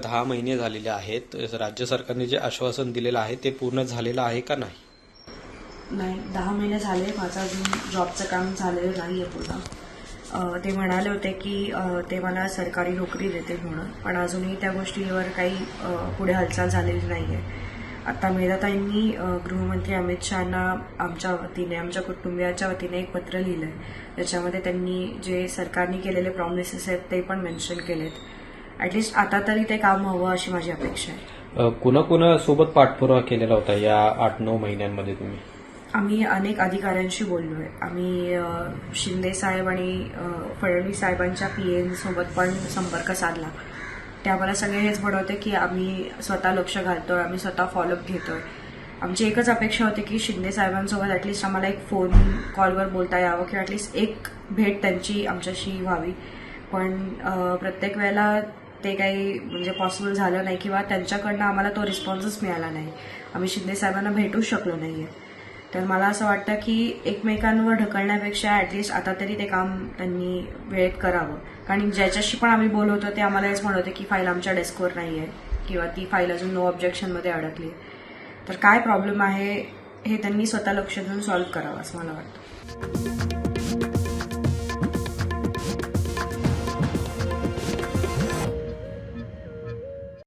10 महिने झालेले आहेत. राज्य सरकारने जे आश्वासन दिलेलं आहे ते पूर्ण झालेलं आहे का नाही? नाही, 10 महिने झाले, माझं अजून जॉबचं काम झालेलं नाही आहे पूर्ण. ते म्हणाले होते की ते मला सरकारी नोकरी देतील म्हणून, पण अजूनही त्या गोष्टीवर काही पुढे हालचाल झालेली नाही आहे. आता मेधाताईंनी गृहमंत्री अमित शहाना आमच्या वतीने, आमच्या कुटुंबियाच्या वतीने एक पत्र लिहिलं आहे. त्याच्यामध्ये त्यांनी जे सरकारने केलेले प्रॉमिसेस आहेत ते पण मेन्शन केलेत. ॲटलिस्ट आता तरी ते काम हवं अशी माझी अपेक्षा आहे. कुणाकुणासोबत पाठपुरावा केलेला होता या 8-9 महिन्यांमध्ये तुम्ही? आम्ही अनेक अधिकाऱ्यांशी बोललोय. आम्ही शिंदे साहेब आणि फडणवीस साहेबांच्या पीएन सोबत पण संपर्क साधला. ते आम्हाला सगळे हेच म्हणवते की आम्ही स्वतः लक्ष घालतोय, आम्ही स्वतः फॉलोअप घेतोय. आमची एकच अपेक्षा होती की शिंदे साहेबांसोबत ॲटलिस्ट आम्हाला एक फोन कॉलवर बोलता यावं किंवा ॲटलिस्ट एक भेट त्यांची आमच्याशी व्हावी. पण प्रत्येक वेळेला ते काही म्हणजे पॉसिबल झालं नाही किंवा त्यांच्याकडनं आम्हाला तो रिस्पॉन्सच मिळाला नाही. आम्ही शिंदे साहेबांना भेटूच शकलो नाहीये. तर मला असं वाटतं की एकमेकांवर ढकलण्यापेक्षा ॲटलिस्ट आता तरी ते काम त्यांनी वेळेत करावं. कारण ज्याच्याशी पण आम्ही बोलवतो ते आम्हाला हेच म्हणत होते की फाईल आमच्या डेस्कवर नाही आहे किंवा ती फाईल अजून नो ऑब्जेक्शनमध्ये अडकली. तर काय प्रॉब्लेम आहे हे त्यांनी स्वतः लक्ष देऊन सॉल्व्ह करावं असं मला वाटतं.